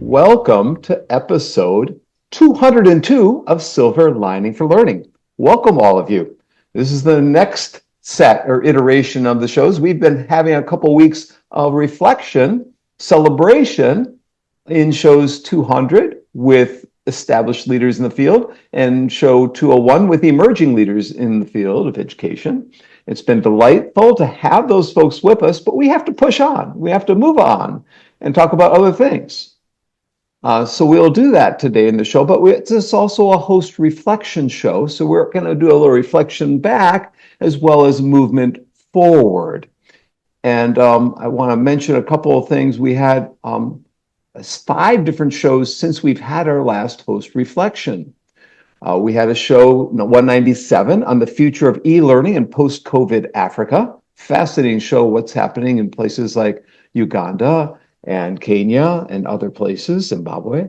Welcome to episode 202 of Silver Lining for Learning. Welcome, all of you. This is the next set or iteration of the shows. We've been having a couple weeks of reflection, celebration in shows 200 with established leaders in the field and show 201 with emerging leaders in the field of education. It's been delightful to have those folks with us, but we have to push on. We have to move on and talk about other things. So we'll do that today in the show, but it's also a host reflection show. So we're going to do a little reflection back as well as movement forward. And I want to mention a couple of things. We had 5 different shows since we've had our last host reflection. We had a show 197 on the future of e-learning in post-COVID Africa. Fascinating show, what's happening in places like Uganda and Kenya and other places, Zimbabwe.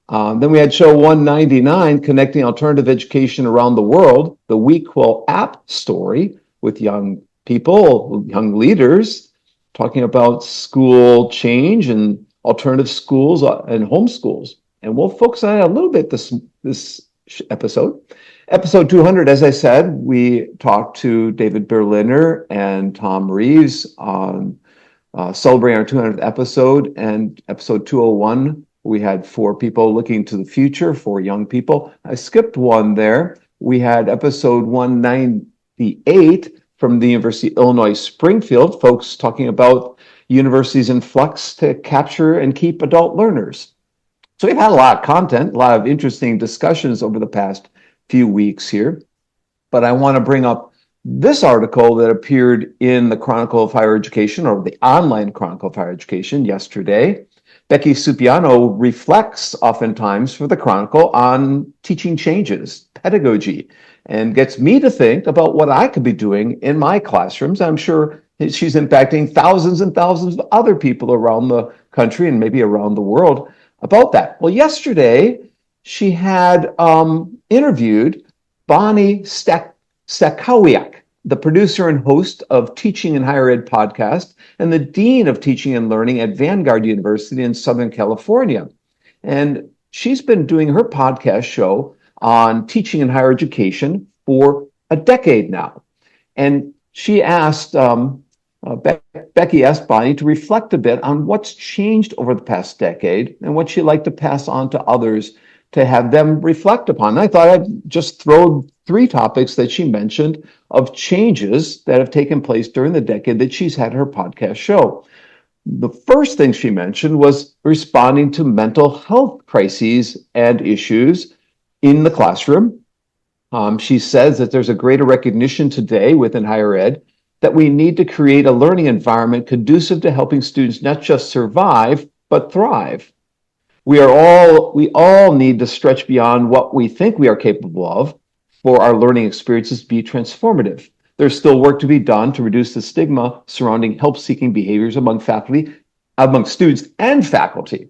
Then we had show 199, Connecting Alternative Education Around the World, the WeQuill app story with young people, young leaders, talking about school change and alternative schools and homeschools. And we'll focus on it a little bit this episode. Episode 200, as I said, we talked to David Berliner and Tom Reeves on celebrating our 200th episode, and episode 201, we had 4 people looking to the future, 4 young people. I skipped one there. We had episode 198 from the University of Illinois Springfield, folks talking about universities in flux to capture and keep adult learners. So we've had a lot of content, a lot of interesting discussions over the past few weeks here, but I want to bring up this article that appeared in the Chronicle of Higher Education, or the online Chronicle of Higher Education, yesterday. Becky Supiano reflects oftentimes for the Chronicle on teaching changes, pedagogy, and gets me to think about what I could be doing in my classrooms. I'm sure she's impacting thousands and thousands of other people around the country and maybe around the world about that. Well, yesterday she had interviewed Bonnie Stachowiak, the producer and host of Teaching in Higher Ed podcast and the Dean of Teaching and Learning at Vanguard University in Southern California. And she's been doing her podcast show on teaching in higher education for a decade now. And she asked, Becky asked Bonnie to reflect a bit on what's changed over the past decade and what she'd like to pass on to others to have them reflect upon. And I thought I'd just throw 3 topics that she mentioned of changes that have taken place during the decade that she's had her podcast show. The first thing she mentioned was responding to mental health crises and issues in the classroom. She says that there's a greater recognition today within higher ed that we need to create a learning environment conducive to helping students not just survive, but thrive. We all need to stretch beyond what we think we are capable of for our learning experiences to be transformative. There's still work to be done to reduce the stigma surrounding help-seeking behaviors among students and faculty.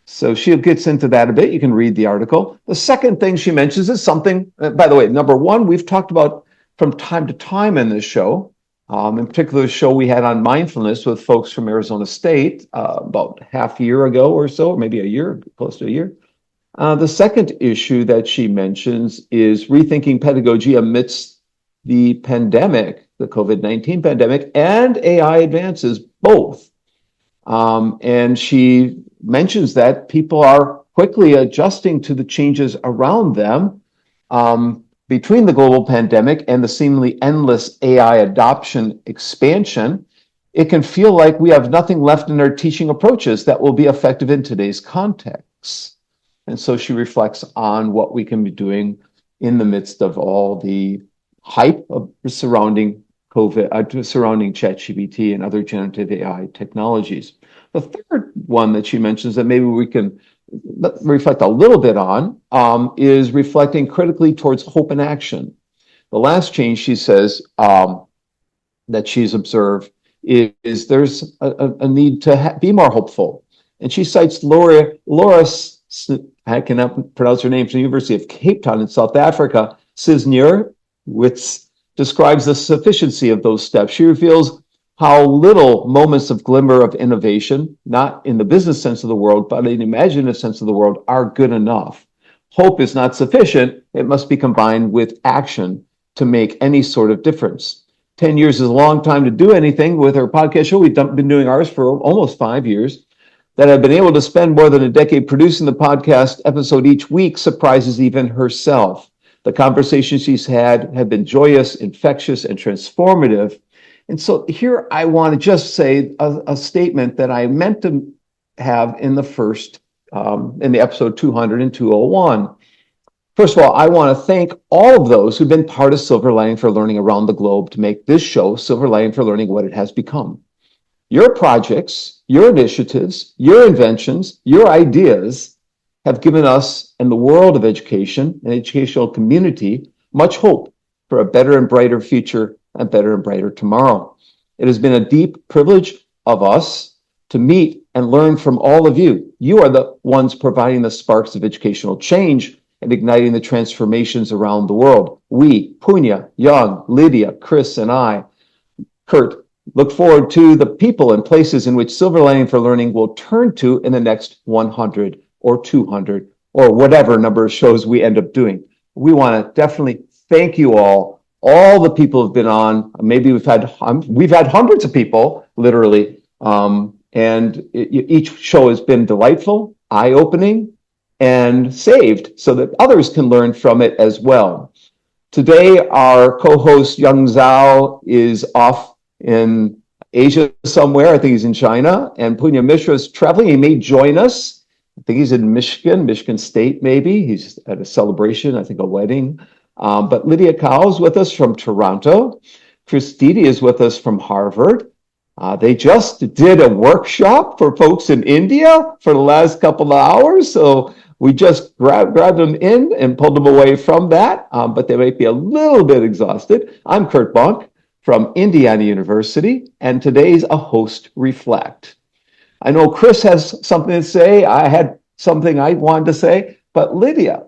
So she gets into that a bit. You can read the article. The second thing she mentions is something, by the way, number 1, we've talked about from time to time in this show. In particular, the show we had on mindfulness with folks from Arizona State about half a year ago or so, or maybe a year, close to a year. The second issue that she mentions is rethinking pedagogy amidst the pandemic, the COVID-19 pandemic, and AI advances, both. And she mentions that people are quickly adjusting to the changes around them. Between the global pandemic and the seemingly endless AI adoption expansion, it can feel like we have nothing left in our teaching approaches that will be effective in today's context. And so she reflects on what we can be doing in the midst of all the hype of surrounding COVID, surrounding ChatGPT and other generative AI technologies. The third one that she mentions that maybe we can reflect a little bit on is reflecting critically towards hope and action. The last change she says that she's observed is there's a need to be more hopeful. And she cites Laura, I cannot pronounce her name, from the University of Cape Town in South Africa, Cisnier, which describes the sufficiency of those steps. She reveals how little moments of glimmer of innovation, not in the business sense of the word, but in the imaginative sense of the word, are good enough. Hope is not sufficient. It must be combined with action to make any sort of difference. 10 years is a long time to do anything with our podcast show. We've been doing ours for almost 5 years. That I've been able to spend more than a decade producing the podcast episode each week surprises even herself. The conversations she's had have been joyous, infectious, and transformative. And so here I want to just say a statement that I meant to have in the first, in the episode 200 and 201. First of all, I want to thank all of those who've been part of Silver Lining for Learning around the globe to make this show, Silver Lining for Learning, what it has become. Your projects, your initiatives, your inventions, your ideas have given us and the world of education and educational community much hope for a better and brighter future, a better and brighter tomorrow. It has been a deep privilege of us to meet and learn from all of you. You are the ones providing the sparks of educational change and igniting the transformations around the world. We, Punya, Young, Lydia, Chris, and I, Kurt, look forward to the people and places in which Silver Lining for Learning will turn to in the next 100 or 200 or whatever number of shows we end up doing. We want to definitely thank you all the people who've been on. Maybe we've had hundreds of people, literally, and each show has been delightful, eye-opening, and saved so that others can learn from it as well. Today, our co-host Young Zhao is off in Asia somewhere. I think he's in China. And Punya Mishra is traveling. He may join us. I think he's in Michigan State, maybe. He's at a celebration, I think a wedding. But Lydia Kao is with us from Toronto. Chris Didi is with us from Harvard. They just did a workshop for folks in India for the last couple of hours. So we just grabbed them in and pulled them away from that. But they might be a little bit exhausted. I'm Kurt Bonk from Indiana University, and today's A Host Reflect. I know Chris has something to say. I had something I wanted to say, but Lydia,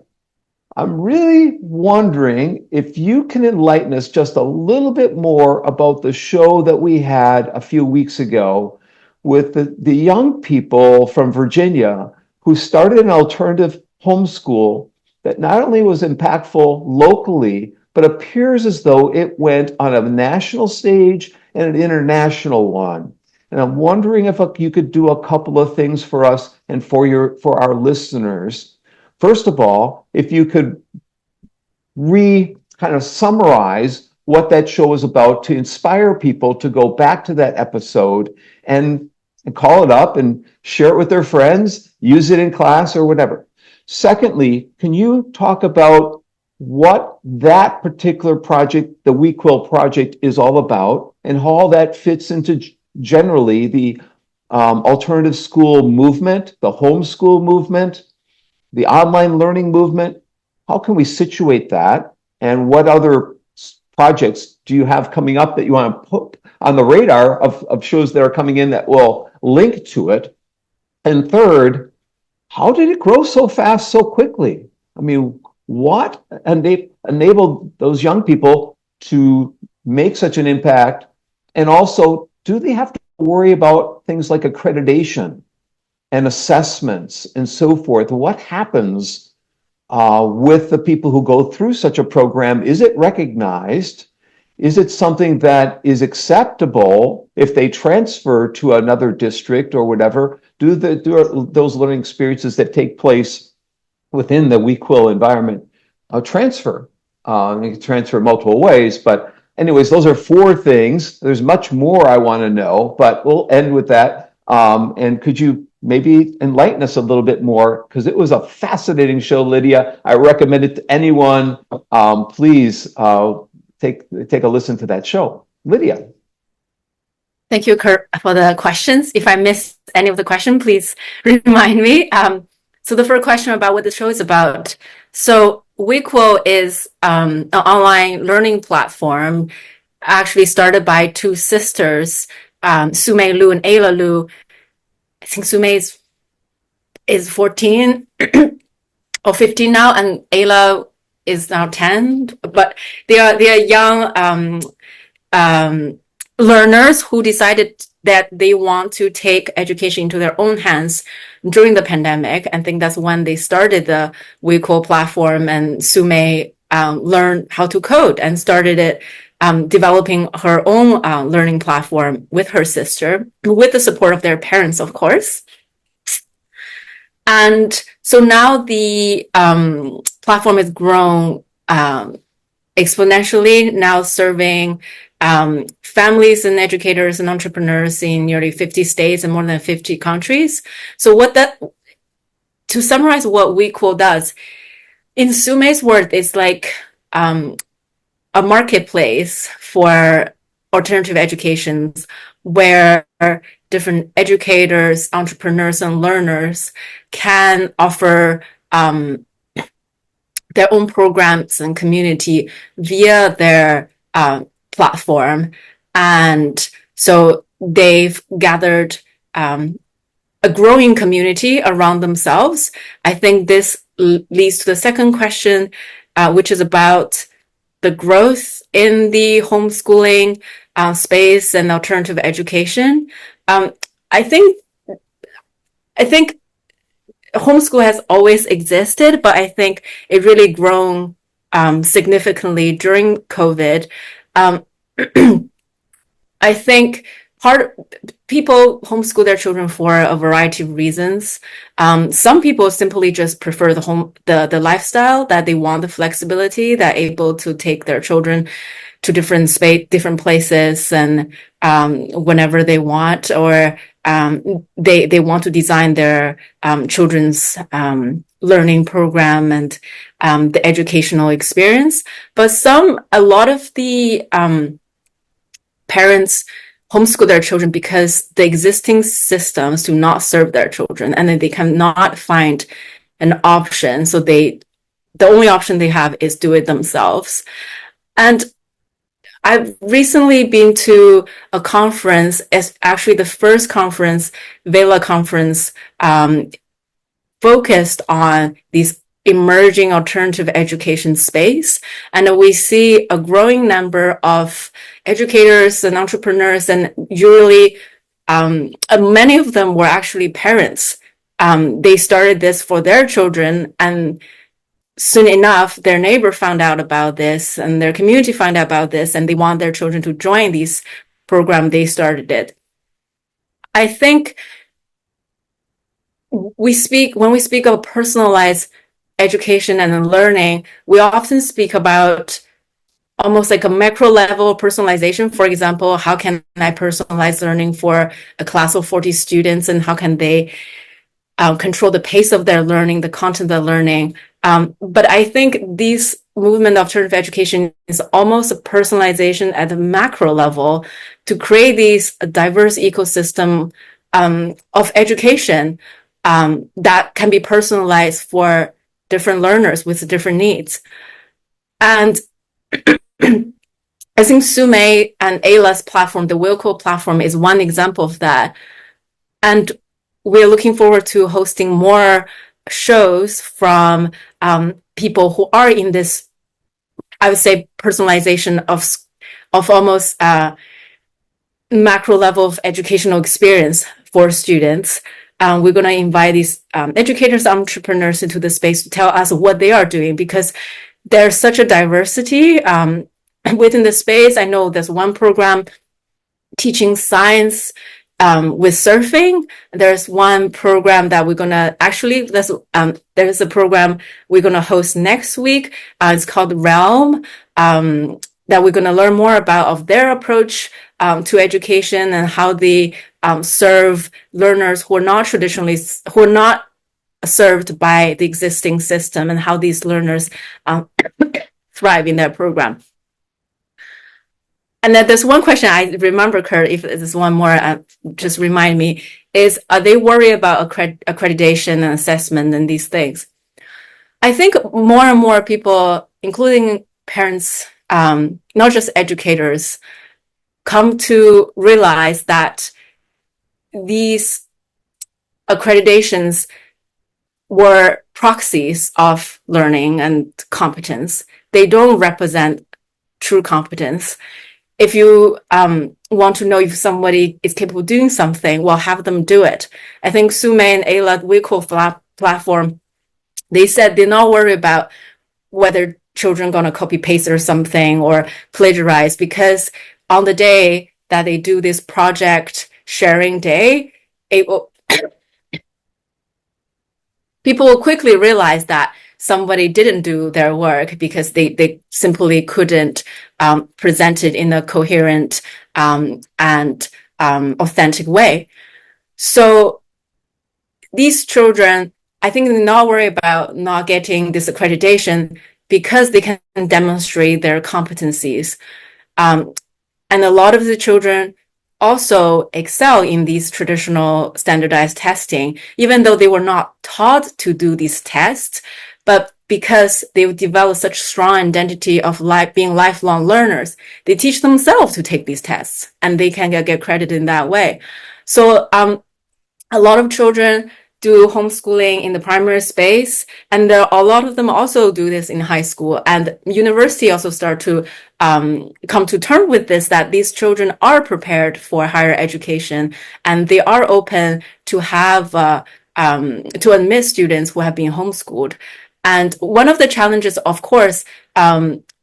I'm really wondering if you can enlighten us just a little bit more about the show that we had a few weeks ago with the young people from Virginia who started an alternative homeschool that not only was impactful locally, but appears as though it went on a national stage and an international one. And I'm wondering if you could do a couple of things for us and for our listeners. First of all, if you could kind of summarize what that show is about to inspire people to go back to that episode and call it up and share it with their friends, use it in class or whatever. Secondly, can you talk about what that particular project, the WeQuill project, is all about and how all that fits into generally the alternative school movement, the homeschool movement, the online learning movement? How can we situate that? And what other projects do you have coming up that you want to put on the radar of shows that are coming in that will link to it? And third, how did it grow so fast, so quickly? I mean, what enabled those young people to make such an impact? And also, do they have to worry about things like accreditation and assessments and so forth? What happens with the people who go through such a program? Is it recognized? Is it something that is acceptable if they transfer to another district or whatever? Do those learning experiences that take place within the WeQuill environment transfer? You can transfer multiple ways, but anyways, those are four things. There's much more I want to know, but we'll end with that. And could you maybe enlighten us a little bit more? Because it was a fascinating show, Lydia. I recommend it to anyone. Please take a listen to that show. Lydia. Thank you, Kurt, for the questions. If I missed any of the question, please remind me. So the first question about what the show is about. So WeQuill is an online learning platform actually started by two sisters, Sumei Liu and Ayla Liu. I think Sumei is 14 or 15 now, and Ayla is now 10. But they are young learners who decided that they want to take education into their own hands during the pandemic. I think that's when they started the WeQual platform, and Sume learned how to code and started it, developing her own learning platform with her sister, with the support of their parents, of course. And so now the platform has grown exponentially, now serving families and educators and entrepreneurs in nearly 50 states and more than 50 countries. So to summarize what WeQual does, in Sume's word, it's like a marketplace for alternative educations where different educators, entrepreneurs, and learners can offer their own programs and community via their platform. And so they've gathered a growing community around themselves. I think this leads to the second question, which is about the growth in the homeschooling space and alternative education. I think homeschool has always existed, but I think it really grown significantly during COVID. I think people homeschool their children for a variety of reasons. Some people simply just prefer the lifestyle, that they want the flexibility, that able to take their children to different places and whenever they want, or they want to design their children's learning program and the educational experience. But a lot of the parents homeschool their children because the existing systems do not serve their children, and then they cannot find an option. So the only option they have is do it themselves. And I've recently been to a conference. It's actually the first conference, Vela conference, focused on these emerging alternative education space. And we see a growing number of educators and entrepreneurs, and usually many of them were actually parents. They started this for their children, and soon enough, their neighbor found out about this and their community found out about this, and they want their children to join these programs. They started it. I think when we speak of personalized education and learning, we often speak about almost like a macro level personalization. For example, how can I personalize learning for a class of 40 students, and how can they control the pace of their learning, the content of learning? But I think this movement of alternative education is almost a personalization at the macro level to create these diverse ecosystem of education that can be personalized for different learners with different needs. And I think Sume and Ayla's platform, the WeQual platform, is one example of that. And we're looking forward to hosting more shows from people who are in this, I would say, personalization of almost macro level of educational experience for students. We're going to invite these educators, entrepreneurs into the space to tell us what they are doing, because there's such a diversity within the space. I know there's one program teaching science with surfing. There's one program that we're going to there's a program we're going to host next week. It's called Realm, that we're going to learn more about of their approach to education and how they serve learners who are not served by the existing system, and how these learners thrive in their program. And then there's one question I remember, Kurt, if there's one more, just remind me, is are they worried about accreditation and assessment and these things? I think more and more people, including parents, not just educators, come to realize that these accreditations were proxies of learning and competence. They don't represent true competence. if you want to know if somebody is capable of doing something, well, have them do it. I think Sume and Ayla, WeQuote platform, they said they're not worried about whether children going to copy paste or something or plagiarize, because on the day that they do this project sharing day, people will quickly realize that somebody didn't do their work because they simply couldn't present it in a coherent and authentic way. So these children, I think, they're not worried about not getting this accreditation because they can demonstrate their competencies. And a lot of the children also excel in these traditional standardized testing, even though they were not taught to do these tests, but because they've developed such strong identity of being lifelong learners, they teach themselves to take these tests and they can get credit in that way. So a lot of children do homeschooling in the primary space, and a lot of them also do this in high school, and university also start to come to terms with this, that these children are prepared for higher education and they are open to have to admit students who have been homeschooled. And one of the challenges, of course,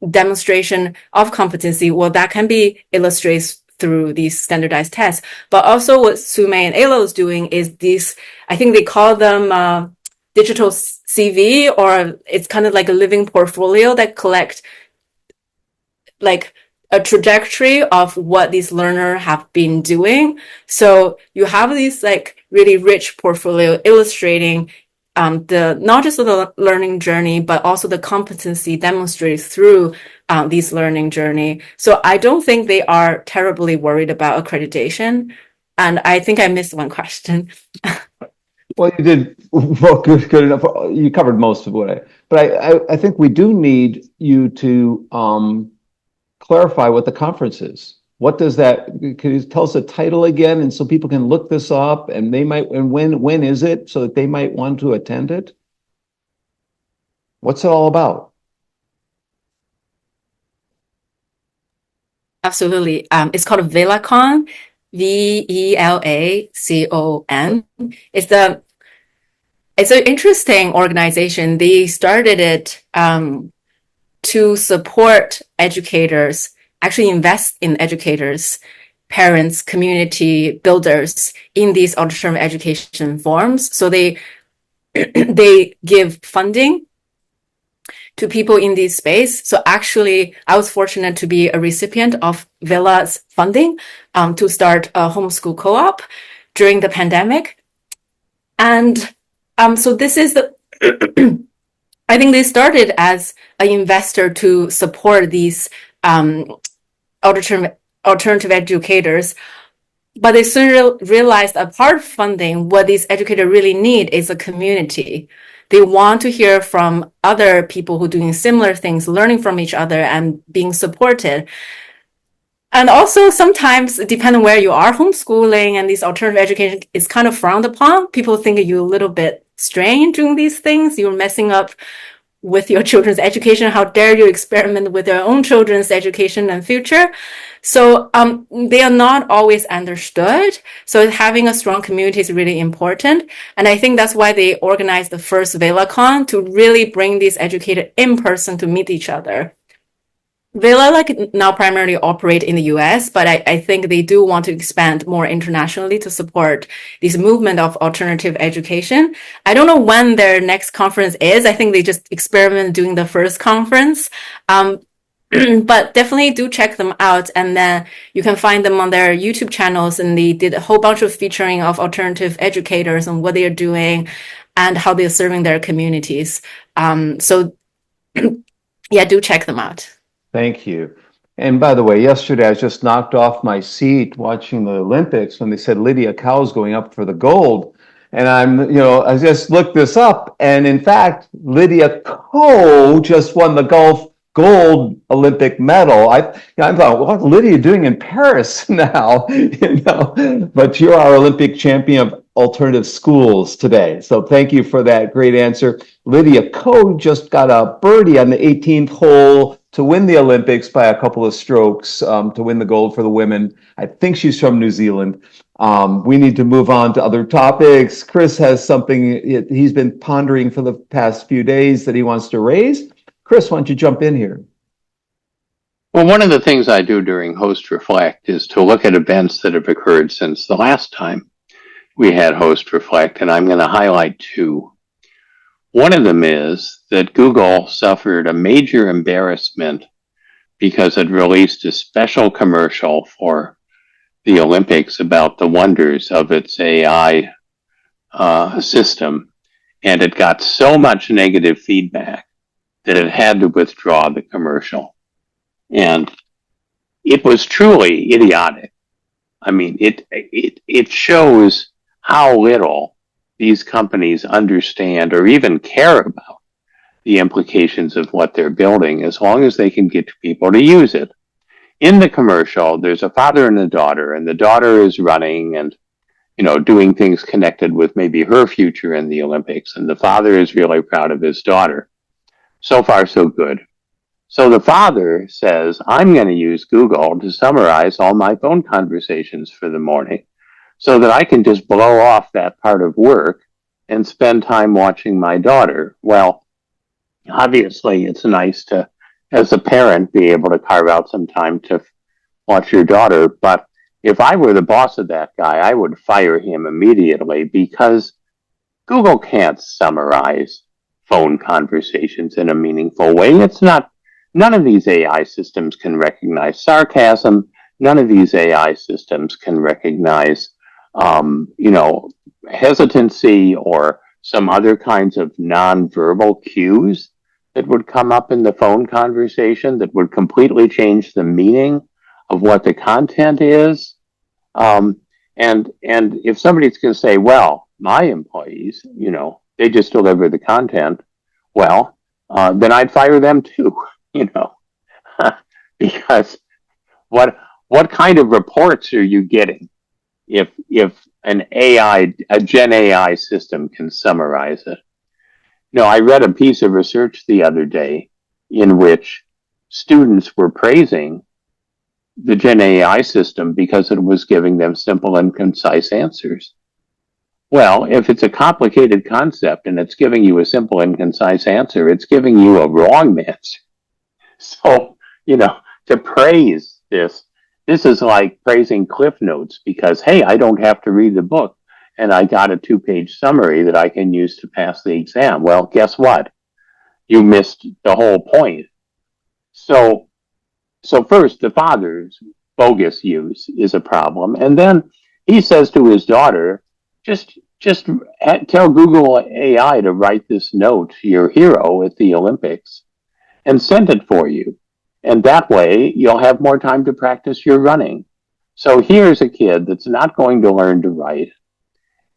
demonstration of competency, well, that can be illustrated through these standardized tests. But also what Sume and Ayla is doing is these, I think they call them digital CV, or it's kind of like a living portfolio that collect like a trajectory of what these learners have been doing. So you have these like really rich portfolio illustrating the not just the learning journey, but also the competency demonstrated through these learning journey. So I don't think they are terribly worried about accreditation. And I think I missed one question. Well, you did well, good enough. You covered most of but I think we do need you to clarify what the conference is. What does that? Can you tell us the title again, and so people can look this up, and they might. And when is it, so that they might want to attend it? What's it all about? Absolutely. It's called VelaCon, VELACON. It's an interesting organization. They started it to support educators, actually invest in educators, parents, community builders in these alternative education forms. So they give funding to people in this space. So actually, I was fortunate to be a recipient of Vela's funding to start a homeschool co-op during the pandemic. And so this is the I think they started as an investor to support these alternative educators, but they soon realized, apart from funding, what these educators really need is a community. They want to hear from other people who are doing similar things, learning from each other and being supported. And also sometimes, depending on where you are, homeschooling and this alternative education is kind of frowned upon. People think you're a little bit strange doing these things. You're messing up with your children's education. How dare you experiment with your own children's education and future? So they are not always understood. So having a strong community is really important. And I think that's why they organized the first VelaCon, to really bring these educators in person to meet each other. Vela now primarily operate in the US, but I think they do want to expand more internationally to support this movement of alternative education. I don't know when their next conference is. I think they just experiment doing the first conference. But definitely do check them out, and then you can find them on their YouTube channels, and they did a whole bunch of featuring of alternative educators and what they are doing and how they're serving their communities. So yeah, do check them out. Thank you. And by the way, yesterday I was just knocked off my seat watching the Olympics when they said Lydia Ko's going up for the gold. And I just looked this up, and in fact, Lydia Ko just won the gold Olympic medal. I thought, what is Lydia doing in Paris now? But you're our Olympic champion of alternative schools today. So thank you for that great answer. Lydia Ko just got a birdie on the 18th hole to win the Olympics by a couple of strokes, to win the gold for the women. I think she's from New Zealand. We need to move on to other topics. Chris has something he's been pondering for the past few days that he wants to raise. Chris, why don't you jump in here? Well, one of the things I do during Host Reflect is to look at events that have occurred since the last time we had Host Reflect, and I'm going to highlight two. One of them is that Google suffered a major embarrassment because it released a special commercial for the Olympics about the wonders of its AI system, and it got so much negative feedback that it had to withdraw the commercial. And it was truly idiotic. I mean, it shows how little these companies understand or even care about the implications of what they're building, as long as they can get people to use it. In the commercial, there's a father and a daughter, and the daughter is running and, doing things connected with maybe her future in the Olympics, and the father is really proud of his daughter. So far, so good. So the father says, I'm going to use Google to summarize all my phone conversations for the morning so that I can just blow off that part of work and spend time watching my daughter. Well, obviously, it's nice to, as a parent, be able to carve out some time to watch your daughter. But if I were the boss of that guy, I would fire him immediately, because Google can't summarize phone conversations in a meaningful way. None of these AI systems can recognize sarcasm. None of these AI systems can recognize, hesitancy or some other kinds of nonverbal cues that would come up in the phone conversation that would completely change the meaning of what the content is. And if somebody's going to say, well, my employees, they just deliver the content, well, then I'd fire them too. Because what kind of reports are you getting if a Gen AI system can summarize it? I read a piece of research the other day in which students were praising the Gen AI system because it was giving them simple and concise answers. Well, if it's a complicated concept and it's giving you a simple and concise answer, it's giving you a wrong answer. So, to praise this is like praising Cliff Notes because, hey, I don't have to read the book and I got a 2-page summary that I can use to pass the exam. Well, guess what? You missed the whole point. So first, the father's bogus use is a problem. And then he says to his daughter, just tell Google AI to write this note to your hero at the Olympics and send it for you. And that way you'll have more time to practice your running. So here's a kid that's not going to learn to write.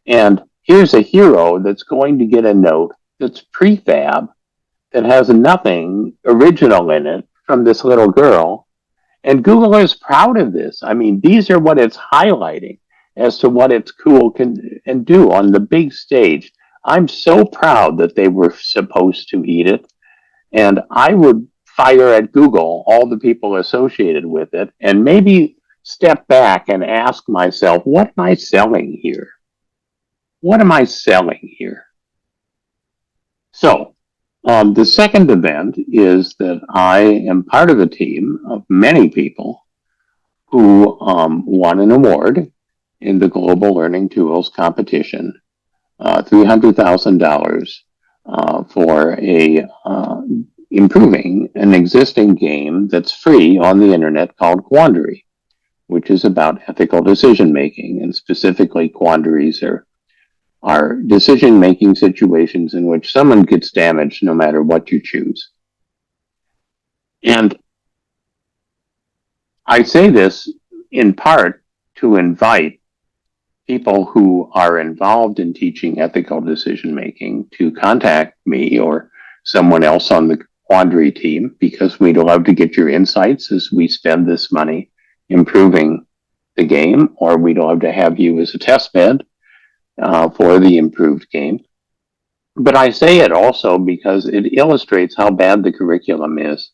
And here's a hero that's going to get a note that's prefab, that has nothing original in it from this little girl. And Google is proud of this. I mean, these are what it's highlighting as to what its cool can do on the big stage. I'm so proud that they were supposed to eat it. And I would fire at Google all the people associated with it and maybe step back and ask myself, what am I selling here? What am I selling here? So, the second event is that I am part of a team of many people who won an award in the Global Learning Tools competition, $300,000 for improving an existing game that's free on the internet called Quandary, which is about ethical decision making, and specifically quandaries are decision-making situations in which someone gets damaged no matter what you choose. And I say this in part to invite people who are involved in teaching ethical decision-making to contact me or someone else on the Quandary team, because we'd love to get your insights as we spend this money improving the game, or we'd love to have you as a test bed for the improved game. But I say it also because it illustrates how bad the curriculum is.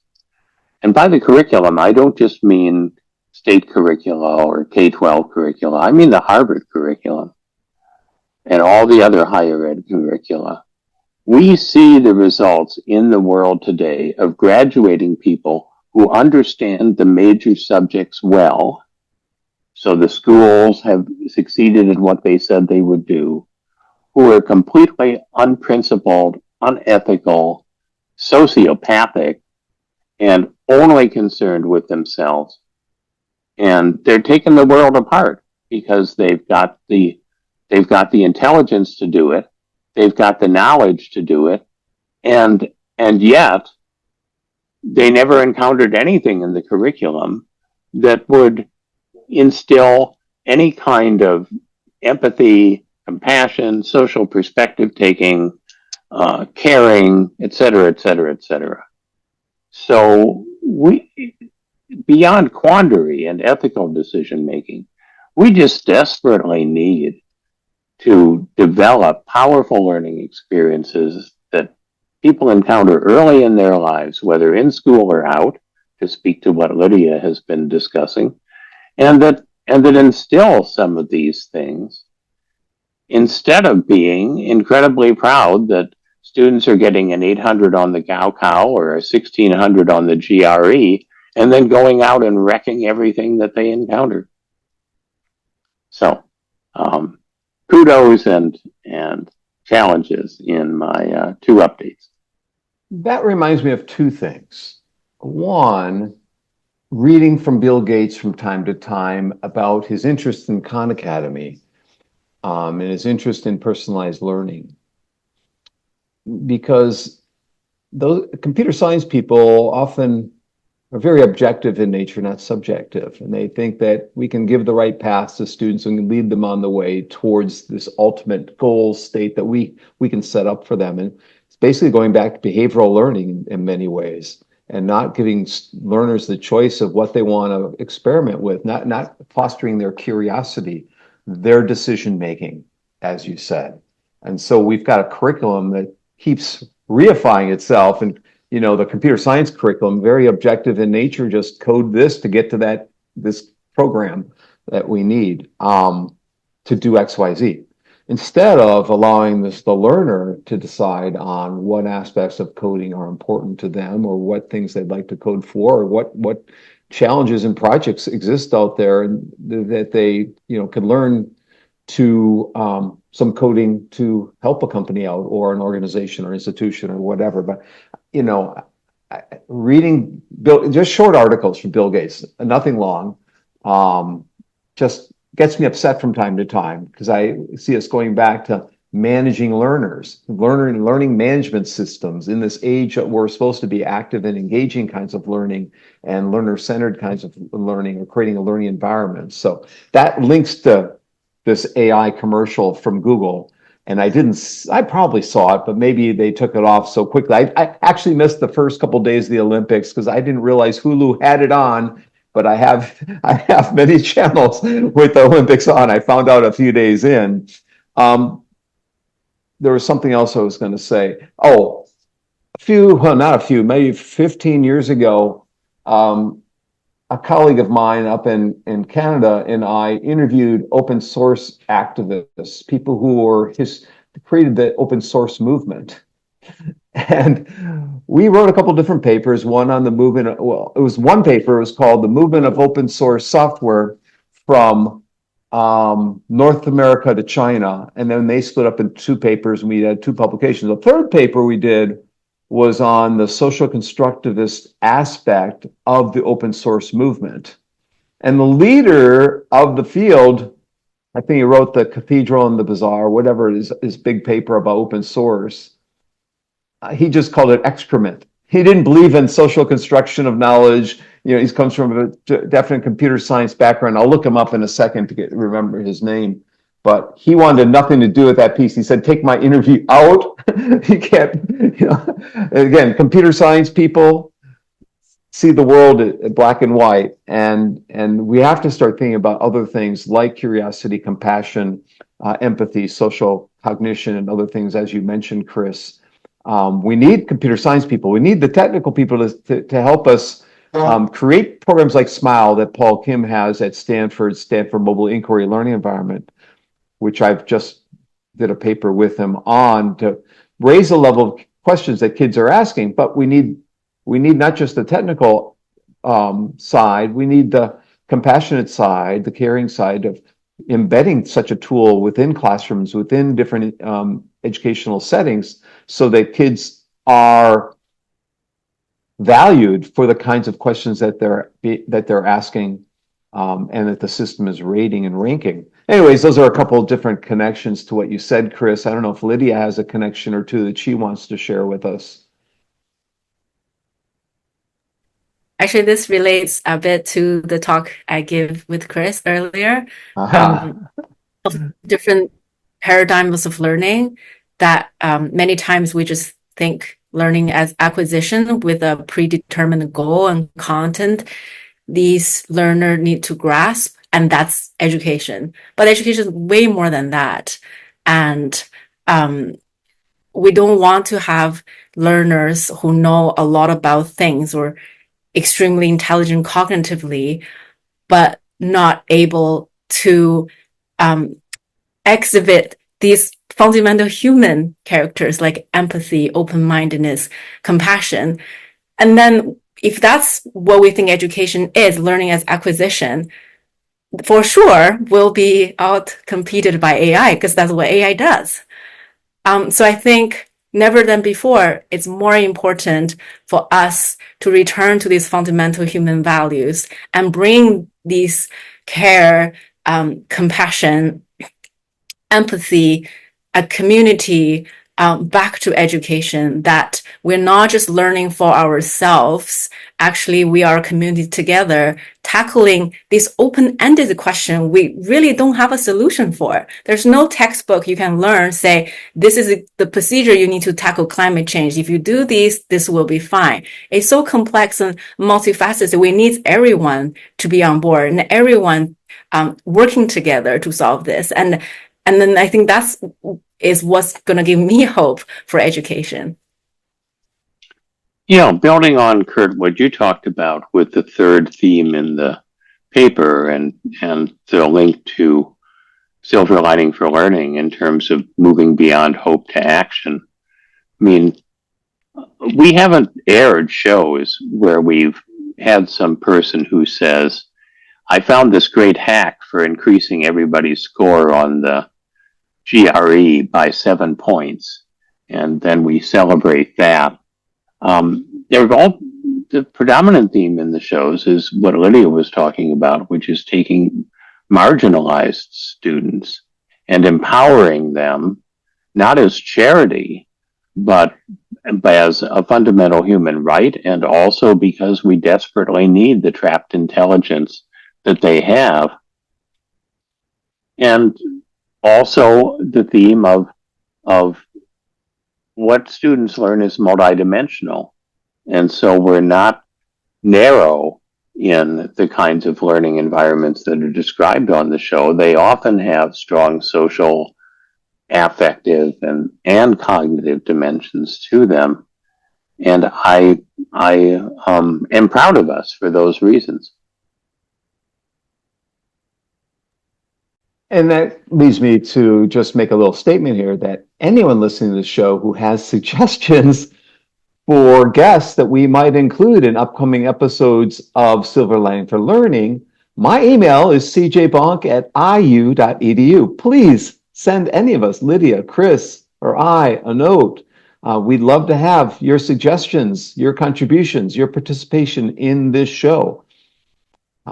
And by the curriculum, I don't just mean state curricula or K-12 curricula. I mean the Harvard curriculum and all the other higher ed curricula. We see the results in the world today of graduating people who understand the major subjects well. So the schools have succeeded in what they said they would do, who are completely unprincipled, unethical, sociopathic, and only concerned with themselves. And they're taking the world apart because they've got the intelligence to do it, they've got the knowledge to do it, and yet they never encountered anything in the curriculum that would instill any kind of empathy, compassion, social perspective taking, caring, et cetera, et cetera, et cetera. So beyond quandary and ethical decision making, we just desperately need to develop powerful learning experiences that people encounter early in their lives, whether in school or out, to speak to what Lydia has been discussing, and that instill some of these things instead of being incredibly proud that students are getting an 800 on the Gaokao or a 1600 on the GRE, and then going out and wrecking everything that they encounter. So, kudos and challenges in my 2 updates. That reminds me of 2 things. One, reading from Bill Gates from time to time about his interest in Khan Academy and his interest in personalized learning. Because those computer science people often are very objective in nature, not subjective. And they think that we can give the right path to students and lead them on the way towards this ultimate goal state that we can set up for them. And it's basically going back to behavioral learning in many ways, and not giving learners the choice of what they want to experiment with, not fostering their curiosity, their decision making, as you said. And so we've got a curriculum that keeps reifying itself, and the computer science curriculum, very objective in nature, just code this to get to this program that we need to do XYZ, instead of allowing the learner to decide on what aspects of coding are important to them, or what things they'd like to code for, or what challenges and projects exist out there, and that they can learn to some coding to help a company out, or an organization or institution or whatever. But reading just short articles from Bill Gates, nothing long, just gets me upset from time to time, because I see us going back to managing learning management systems in this age that we're supposed to be active and engaging kinds of learning and learner-centered kinds of learning, or creating a learning environment. So that links to this AI commercial from Google. And I probably saw it, but maybe they took it off so quickly. I actually missed the first couple of days of the Olympics because I didn't realize Hulu had it on, but I have many channels with the Olympics on. I found out a few days in. There was something else I was going to say. Oh, maybe 15 years ago, a colleague of mine up in Canada and I interviewed open source activists, people who created the open source movement. And we wrote a couple different papers, one on the movement. Well, it was one paper, it was called The Movement of Open Source Software from North America to China. And then they split up in 2 papers, and we had 2 publications. The third paper we did was on the social constructivist aspect of the open source movement. And the leader of the field, I think he wrote The Cathedral and the Bazaar, whatever it is, his big paper about open source, he just called it excrement. He didn't believe in social construction of knowledge. He comes from a definite computer science background. I'll look him up in a second to remember his name. But he wanted nothing to do with that piece. He said, take my interview out. He can't, again, computer science people see the world in black and white. And we have to start thinking about other things like curiosity, compassion, empathy, social cognition, and other things, as you mentioned, Chris. We need computer science people. We need the technical people to help us create programs like SMILE that Paul Kim has at Stanford Mobile Inquiry Learning Environment, which I've just did a paper with him on, to raise the level of questions that kids are asking. But we need not just the technical side, we need the compassionate side, the caring side of embedding such a tool within classrooms, within different educational settings, so that kids are valued for the kinds of questions that they're asking, and that the system is rating and ranking. Anyways, those are a couple of different connections to what you said, Chris. I don't know if Lydia has a connection or two that she wants to share with us. Actually, this relates a bit to the talk I gave with Chris earlier. Of different paradigms of learning that many times we just think learning as acquisition with a predetermined goal and content these learners need to grasp, and that's education. But education is way more than that. And we don't want to have learners who know a lot about things or extremely intelligent cognitively, but not able to exhibit these fundamental human characters like empathy, open-mindedness, compassion. And then if that's what we think education is, learning as acquisition, for sure will be out competed by AI, because that's what AI does. So I think never than before, it's more important for us to return to these fundamental human values and bring these care, compassion, empathy, a community back to education, that we're not just learning for ourselves. Actually, we are a community together tackling this open-ended question we really don't have a solution for. There's no textbook you can learn, say, this is the procedure you need to tackle climate change. If you do this will be fine. It's so complex and multifaceted. We need everyone to be on board and everyone working together to solve this. And then I think that's what's going to give me hope for education. Building on, Kurt, what you talked about with the third theme in the paper and the link to Silver Lining for Learning in terms of moving beyond hope to action. I mean, we haven't aired shows where we've had some person who says, I found this great hack for increasing everybody's score on the GRE by 7 points, and then we celebrate that. The predominant theme in the shows is what Lydia was talking about, which is taking marginalized students and empowering them, not as charity, but as a fundamental human right, and also because we desperately need the trapped intelligence that they have. And also the theme of what students learn is multidimensional. And so we're not narrow in the kinds of learning environments that are described on the show. They often have strong social, affective, and cognitive dimensions to them. And I am proud of us for those reasons. And that leads me to just make a little statement here that anyone listening to the show who has suggestions for guests that we might include in upcoming episodes of Silver Lining for Learning, my email is cjbonk@iu.edu. Please send any of us, Lydia, Chris, or I, a note. We'd love to have your suggestions, your contributions, your participation in this show.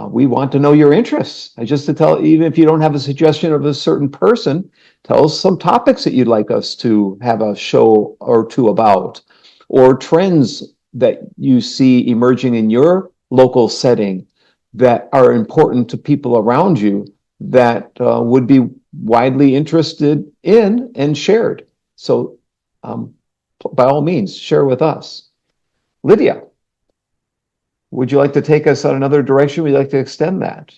We want to know your interests. Just to tell, even if you don't have a suggestion of a certain person, tell us some topics that you'd like us to have a show or two about, or trends that you see emerging in your local setting that are important to people around you that would be widely interested in and shared. So by all means, share with us. Lydia, would you like to take us on another direction? Would you like to extend that?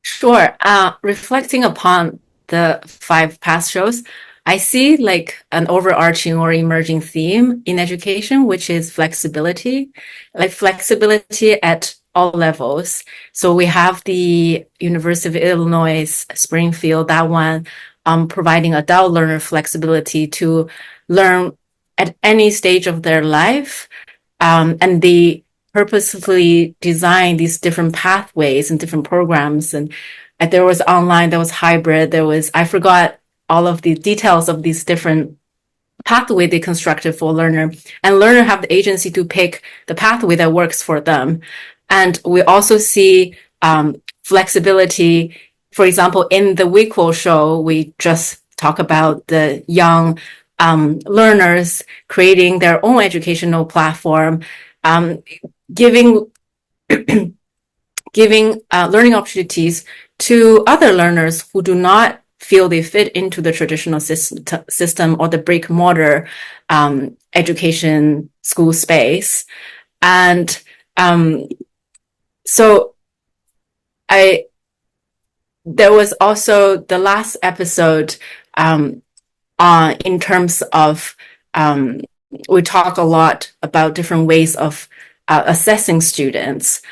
Sure. Reflecting upon the 5 past shows, I see like an overarching or emerging theme in education, which is flexibility, like flexibility at all levels. So we have the University of Illinois Springfield, that one, providing adult learner flexibility to learn at any stage of their life. And they purposefully design these different pathways and different programs. And there was online, there was hybrid, I forgot all of the details of these different pathway they constructed for learner, and learner have the agency to pick the pathway that works for them. And we also see flexibility. For example, in the WeQual show, we just talk about the young learners creating their own educational platform, giving learning opportunities to other learners who do not feel they fit into the traditional system or the brick and mortar education school space. And so there was also the last episode in terms of we talk a lot about different ways of assessing students,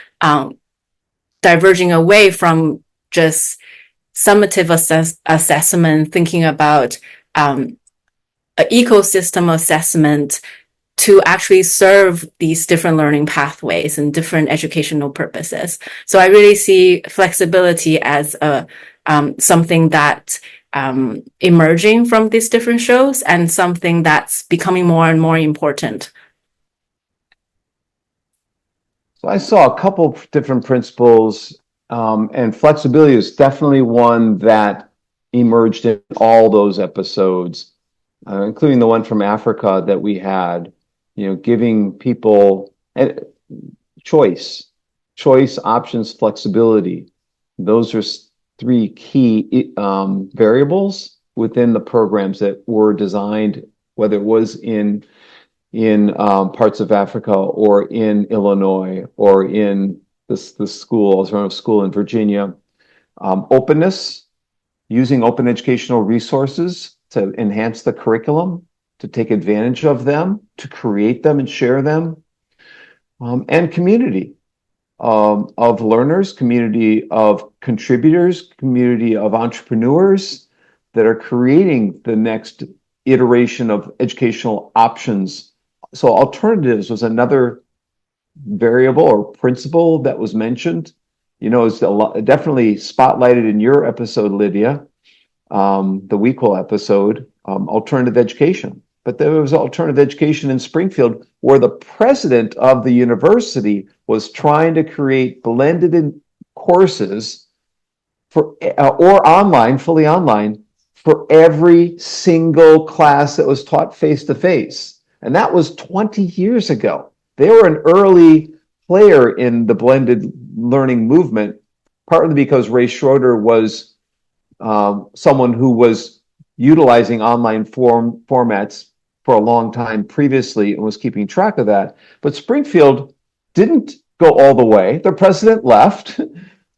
diverging away from just summative assessment, thinking about an ecosystem assessment to actually serve these different learning pathways and different educational purposes. So I really see flexibility as something that emerging from these different shows and something that's becoming more and more important. So I saw a couple of different principles, and flexibility is definitely one that emerged in all those episodes, including the one from Africa that we had, giving people choice, options, flexibility. Those are three key variables within the programs that were designed, whether it was in parts of Africa or in Illinois or in the school, alternative school in Virginia. Openness, using open educational resources to enhance the curriculum, to take advantage of them, to create them and share them, and community of learners, community of contributors, community of entrepreneurs that are creating the next iteration of educational options. So alternatives was another variable or principle that was mentioned. It's definitely spotlighted in your episode, Lydia, the WeQual episode, alternative education. But there was alternative education in Springfield where the president of the university was trying to create blended courses or online, fully online, for every single class that was taught face-to-face. And that was 20 years ago. They were an early player in the blended learning movement, partly because Ray Schroeder was someone who was utilizing online formats for a long time previously and was keeping track of that. But Springfield didn't go all the way. Their president left,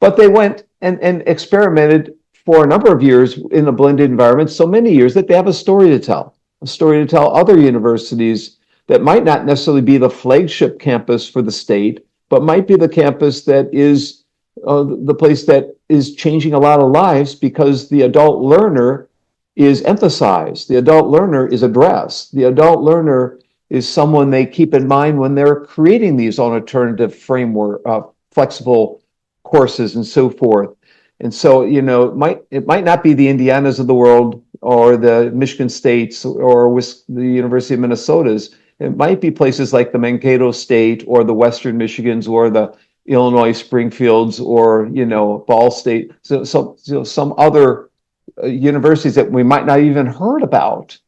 but they went and experimented for a number of years in a blended environment, so many years that they have a story to tell other universities that might not necessarily be the flagship campus for the state, but might be the campus that is the place that is changing a lot of lives because the adult learner is emphasized. The adult learner is addressed. The adult learner is someone they keep in mind when they're creating these alternative framework, flexible courses and so forth. And so, it might not be the Indianas of the world or the Michigan States or the University of Minnesota's. It might be places like the Mankato State or the Western Michigans or the Illinois Springfields or, Ball State. So some other universities that we might not even heard about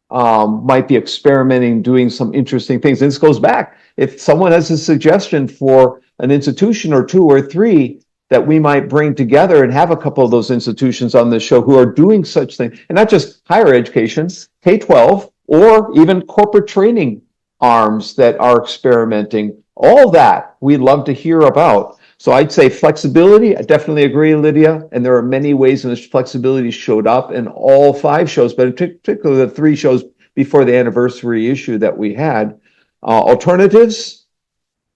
might be experimenting, doing some interesting things. And this goes back. If someone has a suggestion for an institution or two or three that we might bring together and have a couple of those institutions on the show who are doing such things, and not just higher education, K-12, or even corporate training arms that are experimenting, all that we'd love to hear about. So I'd say flexibility. I definitely agree, Lydia. And there are many ways in which flexibility showed up in all 5 shows, but particularly the 3 shows before the anniversary issue that we had. Alternatives,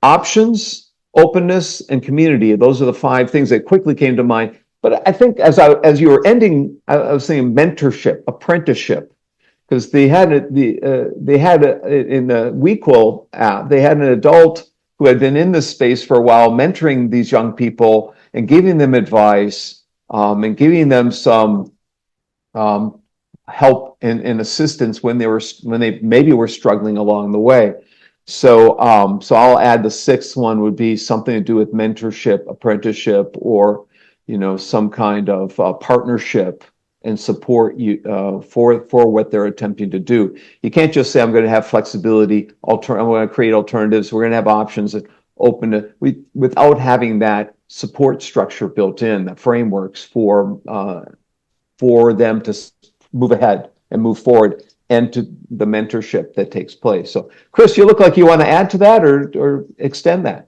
options, openness, and community. Those are the 5 things that quickly came to mind. But I think as you were ending, I was saying mentorship, apprenticeship, because they had in the WeQuil app, they had an adult who had been in this space for a while, mentoring these young people and giving them advice, and giving them some help and assistance when they maybe were struggling along the way. So I'll add the 6th one would be something to do with mentorship, apprenticeship, or some kind of partnership and support for what they're attempting to do. You can't just say, I'm going to have flexibility, I'm going to create alternatives, we're going to have options and without having that support structure built in, the frameworks for them to move ahead and move forward, and to the mentorship that takes place. So, Chris, you look like you want to add to that or extend that.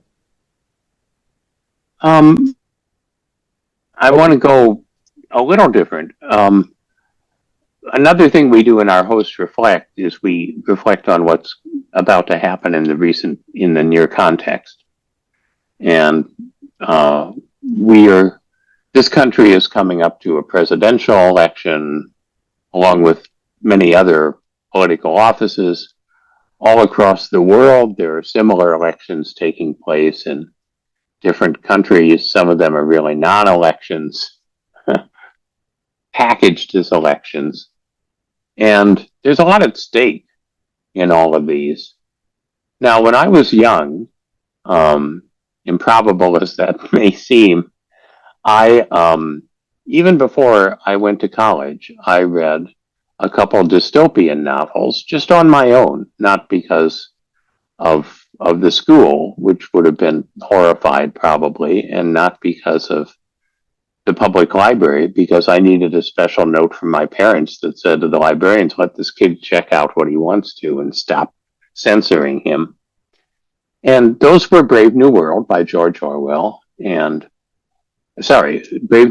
I want to go a little different. Another thing we do in our host reflect is we reflect on what's about to happen in the near context. And this country is coming up to a presidential election, along with many other political offices. All across the world, there are similar elections taking place in different countries. Some of them are really non-elections, packaged as elections. And there's a lot at stake in all of these. Now, when I was young, improbable as that may seem, even before I went to college, I read a couple of dystopian novels just on my own, not because of the school, which would have been horrified probably, and not because of the public library, because I needed a special note from my parents that said to the librarians, let this kid check out what he wants to and stop censoring him. And those were Brave New World by George Orwell Brave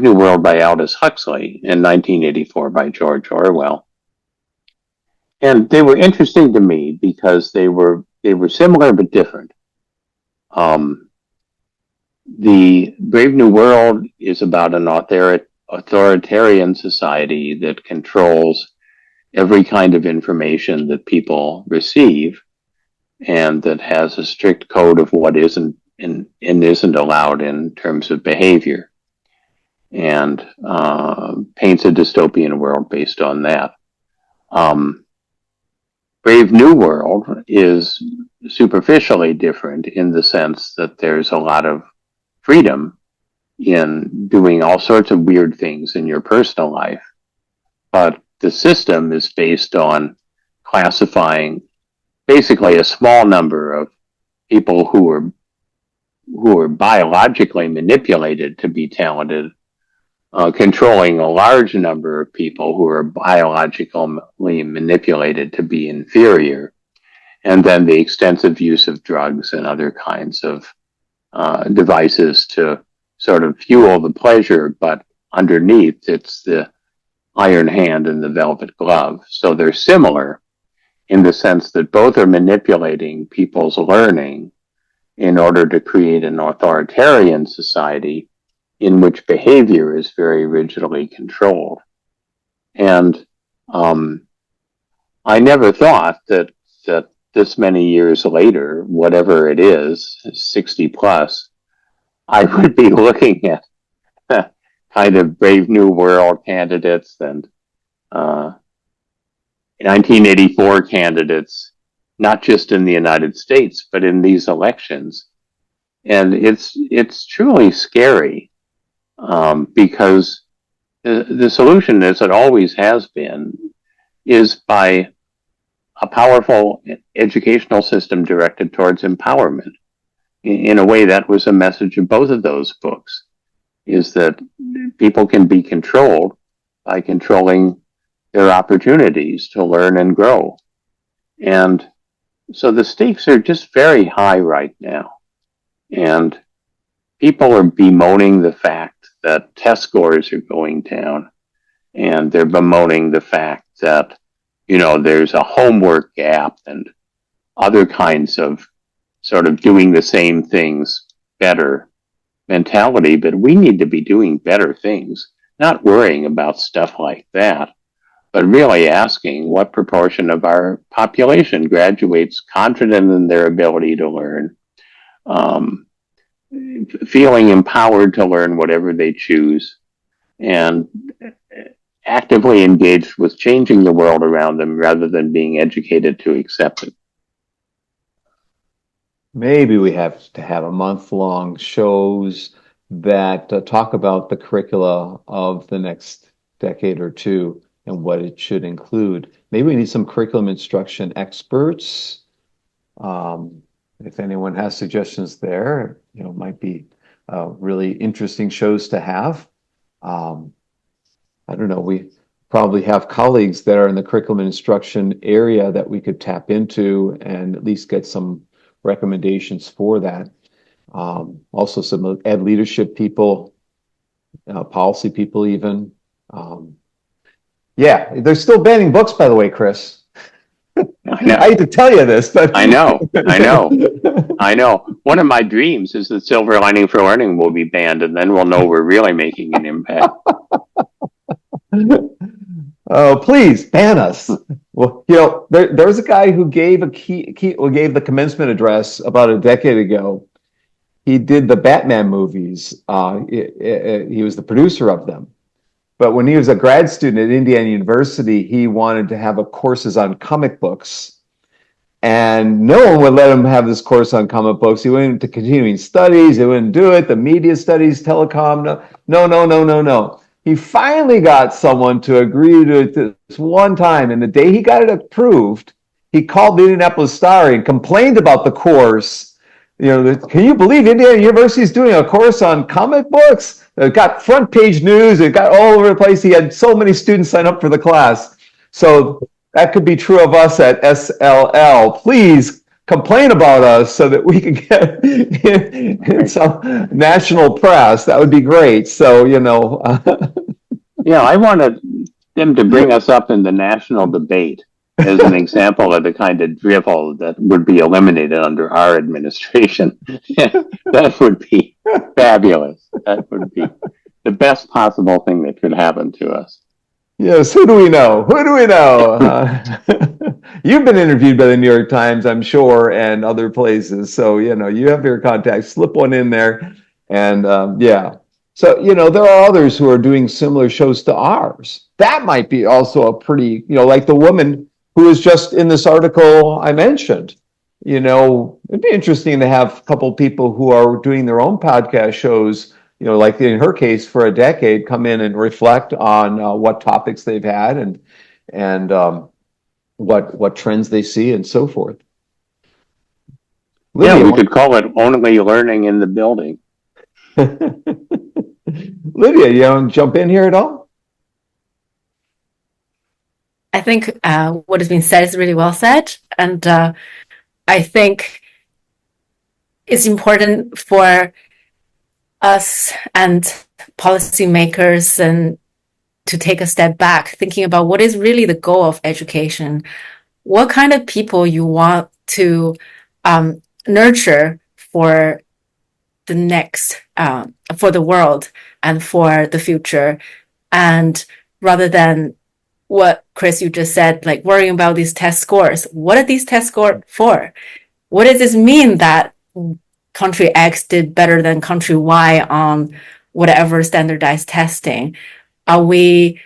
New World by Aldous Huxley, and 1984 by George Orwell. And they were interesting to me because they were similar but different. The Brave New World is about an authoritarian society that controls every kind of information that people receive, and that has a strict code of what isn't and isn't allowed in terms of behavior, and paints a dystopian world based on that. Brave New World is superficially different in the sense that there's a lot of freedom in doing all sorts of weird things in your personal life, but the system is based on classifying basically a small number of people who are biologically manipulated to be talented, controlling a large number of people who are biologically manipulated to be inferior, and then the extensive use of drugs and other kinds of devices to sort of fuel the pleasure, but underneath it's the iron hand and the velvet glove. So they're similar in the sense that both are manipulating people's learning in order to create an authoritarian society in which behavior is very rigidly controlled. And I never thought that this many years later, whatever it is, 60 plus, I would be looking at kind of Brave New World candidates and 1984 candidates, not just in the United States, but in these elections. And it's truly scary, because the solution, as it always has been, is by a powerful educational system directed towards empowerment. In a way, that was a message of both of those books, is that people can be controlled by controlling their opportunities to learn and grow. And so the stakes are just very high right now. And people are bemoaning the fact that test scores are going down, and they're bemoaning the fact that, there's a homework gap and other kinds of sort of doing the same things better mentality, but we need to be doing better things, not worrying about stuff like that, but really asking what proportion of our population graduates confident in their ability to learn, feeling empowered to learn whatever they choose, and actively engaged with changing the world around them rather than being educated to accept it. Maybe we have to have a month-long shows that talk about the curricula of the next decade or two and what it should include. Maybe we need some curriculum instruction experts. If anyone has suggestions there, might be really interesting shows to have. I don't know, we probably have colleagues that are in the curriculum instruction area that we could tap into and at least get some recommendations for that. Also some ed leadership people, policy people even. Yeah, they're still banning books, by the way, Chris. I hate to tell you this, but I know. One of my dreams is that Silver Lining for Learning will be banned, and then we'll know we're really making an impact. Oh, please ban us. Well, there was a guy who gave gave the commencement address about a decade ago. He did the Batman movies. He was the producer of them. But when he was a grad student at Indiana University, he wanted to have courses on comic books. And no one would let him have this course on comic books. He went into continuing studies. He wouldn't do it. The media studies, telecom, no. He finally got someone to agree to it this one time. And the day he got it approved, he called the Indianapolis Star and complained about the course. Can you believe Indiana University is doing a course on comic books? It got front page news. It got all over the place. He had so many students sign up for the class. So that could be true of us at SLL. Please complain about us so that we can get in some national press. That would be great. So, Yeah, I wanted them to bring us up in the national debate as an example of the kind of drivel that would be eliminated under our administration. That would be fabulous. That would be the best possible thing that could happen to us. Yes, who do we know? You've been interviewed by the New York Times, I'm sure, and other places. So, you have your contacts. Slip one in there. And yeah. So, there are others who are doing similar shows to ours. That might be also a pretty, like the woman who was just in this article I mentioned. It'd be interesting to have a couple of people who are doing their own podcast shows, like in her case for a decade, come in and reflect on what topics they've had and what trends they see and so forth. Lydia, we could call it Only Learning in the Building. Lydia, you want to jump in here at all? I think what has been said is really well said. And I think it's important for us and policymakers and to take a step back, thinking about what is really the goal of education. What kind of people you want to nurture for the next, for the world and for the future. And rather than what Chris, you just said, like worrying about these test scores. What are these test scores for? What does this mean that country X did better than country Y on whatever standardized testing? Are we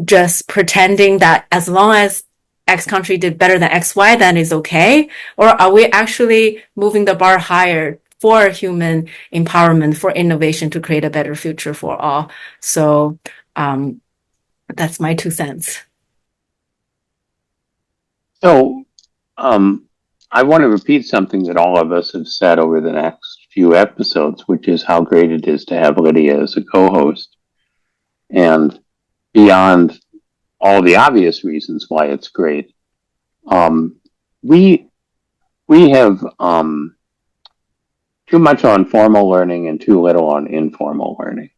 just pretending that as long as X country did better than XY, then it's okay? Or are we actually moving the bar higher for human empowerment, for innovation to create a better future for all? So that's my 2 cents. So I want to repeat something that all of us have said over the next few episodes, which is how great it is to have Lydia as a co-host. And beyond all the obvious reasons why it's great, we have too much on formal learning and too little on informal learning.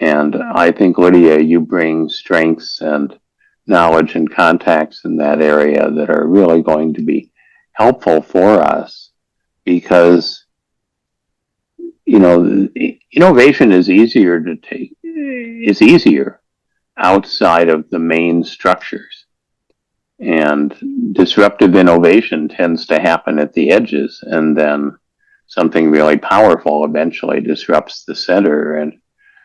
And I think, Lydia, you bring strengths and knowledge and contacts in that area that are really going to be helpful for us, because, you know, innovation is easier outside of the main structures. And disruptive innovation tends to happen at the edges, and then something really powerful eventually disrupts the center. And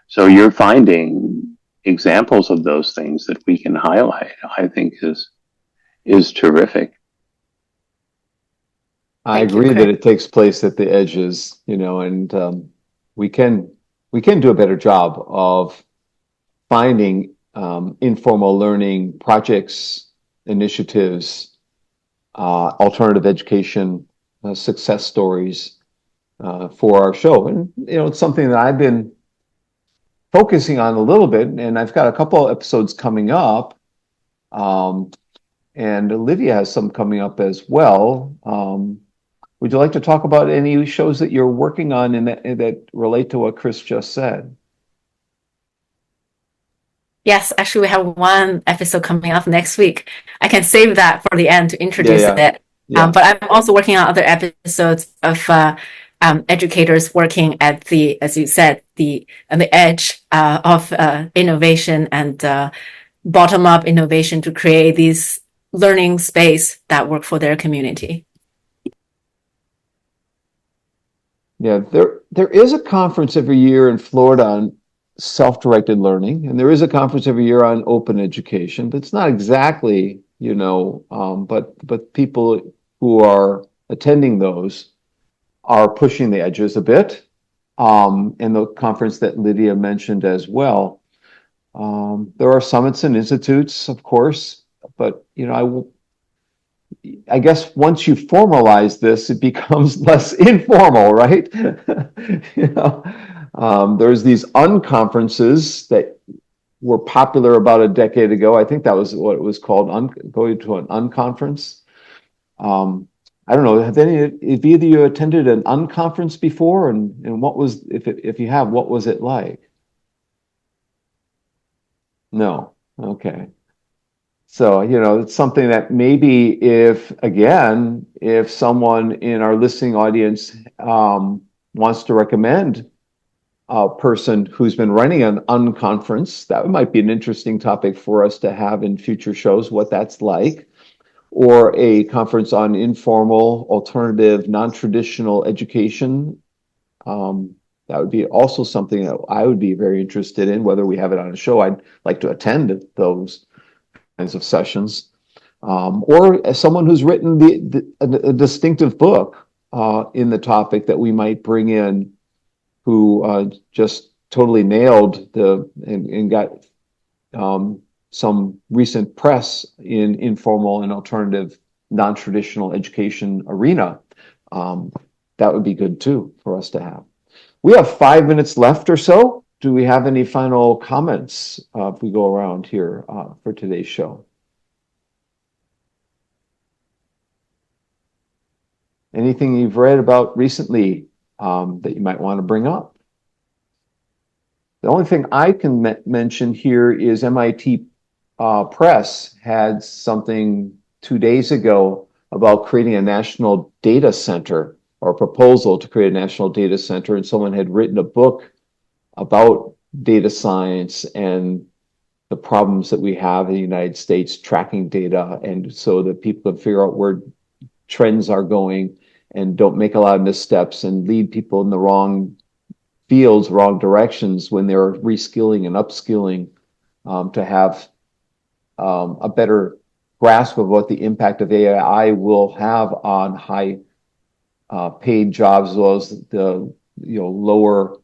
so you're finding examples of those things that we can highlight, I think is terrific. I Thank you, agree that Chris. it takes place at the edges, you know, and we can do a better job of finding informal learning projects, initiatives, alternative education success stories for our show. And you know, it's something that I've been focusing on a little bit, and I've got a couple episodes coming up, and Olivia has some coming up as well. Would you like to talk about any shows that you're working on that relate to what Chris just said? Yes, actually, we have one episode coming up next week. I can save that for the end to introduce Yeah, it. yeah. But I'm also working on other episodes of educators working at the, as you said, on the edge of innovation and bottom-up innovation to create these learning space that work for their community. Yeah, there is a conference every year in Florida on self-directed learning, and there is a conference every year on open education. But it's not exactly, you know, but people who are attending those are pushing the edges a bit. And the conference that Lydia mentioned as well. There are summits and institutes, of course, but you know, I guess once you formalize this, it becomes less informal, right? You know, there's these unconferences that were popular about a decade ago. I think that was what it was called, going to an unconference. I don't know. Have either of you attended an unconference before? And what was, if you have, what was it like? No. Okay. So, you know, it's something that maybe if someone in our listening audience wants to recommend a person who's been running an unconference, that might be an interesting topic for us to have in future shows, what that's like, or a conference on informal, alternative, non-traditional education. That would be also something that I would be very interested in, whether we have it on a show. I'd like to attend those kinds of sessions, or as someone who's written a distinctive book in the topic that we might bring in, who just totally nailed and got some recent press in informal and alternative non-traditional education arena. That would be good too for us to have. We have 5 minutes left or so. Do we have any final comments if we go around here for today's show? Anything you've read about recently that you might want to bring up? The only thing I can mention here is MIT Press had something 2 days ago about creating a national data center, or a proposal to create a national data center, and someone had written a book about data science and the problems that we have in the United States tracking data, and so that people can figure out where trends are going and don't make a lot of missteps and lead people in the wrong fields, wrong directions when they're reskilling and upskilling, to have a better grasp of what the impact of AI will have on high paid jobs, as well as the lower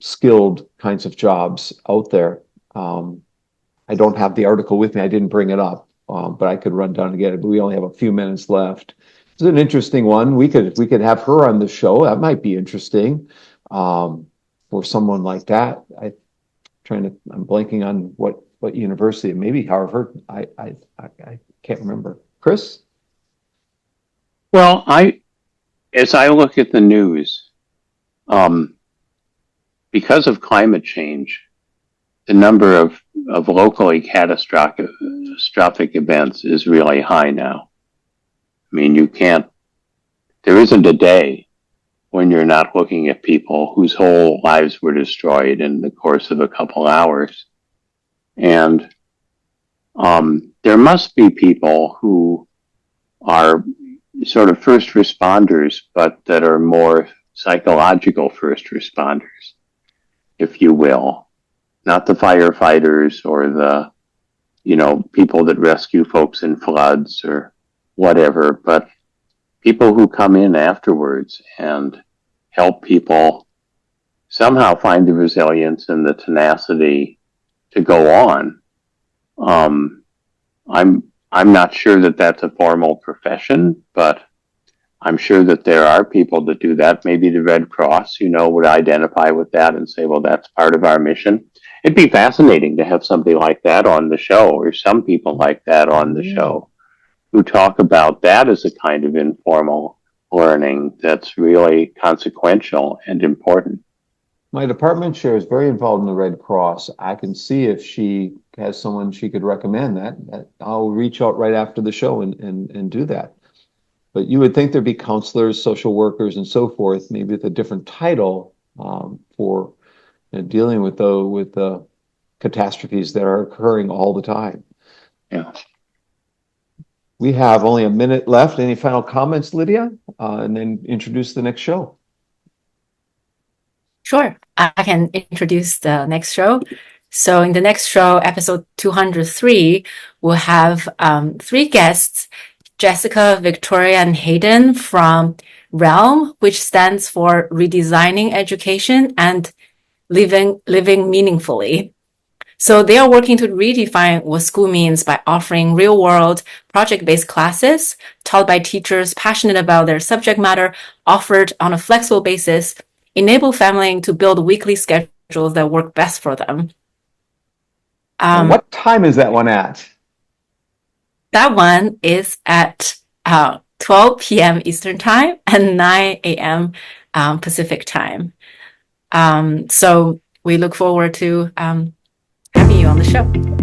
skilled kinds of jobs out there. I don't have the article with me. I didn't bring it up, but I could run down and get it. But we only have a few minutes left. It's an interesting one. We could have her on the show. That might be interesting for someone like that. I'm blanking on what university. Maybe Harvard. I can't remember. Chris? Well, as I look at the news, because of climate change, the number of locally catastrophic events is really high now. I mean, there isn't a day when you're not looking at people whose whole lives were destroyed in the course of a couple hours. And there must be people who are sort of first responders, but that are more psychological first responders, if you will. Not the firefighters or the, people that rescue folks in floods or whatever, but people who come in afterwards and help people somehow find the resilience and the tenacity to go on. I'm not sure that that's a formal profession, but I'm sure that there are people that do that. Maybe the Red Cross, would identify with that and say, well, that's part of our mission. It'd be fascinating to have somebody like that on the show, or some people like that on the show, who talk about that as a kind of informal learning that's really consequential and important. My department chair is very involved in the Red Cross. I can see if she has someone she could recommend that I'll reach out right after the show and do that. But you would think there'd be counselors, social workers, and so forth, maybe with a different title for dealing with the catastrophes that are occurring all the time. Yeah. We have only a minute left. Any final comments, Lydia? And then introduce the next show. Sure, I can introduce the next show. So in the next show, episode 203, we'll have 3 guests, Jessica, Victoria, and Hayden from REALM, which stands for Redesigning Education and Living Meaningfully. So they are working to redefine what school means by offering real-world, project-based classes taught by teachers passionate about their subject matter, offered on a flexible basis, enable families to build weekly schedules that work best for them. And what time is that one at? That one is at 12 p.m. Eastern Time and 9 a.m. Pacific Time. So we look forward to having you on the show.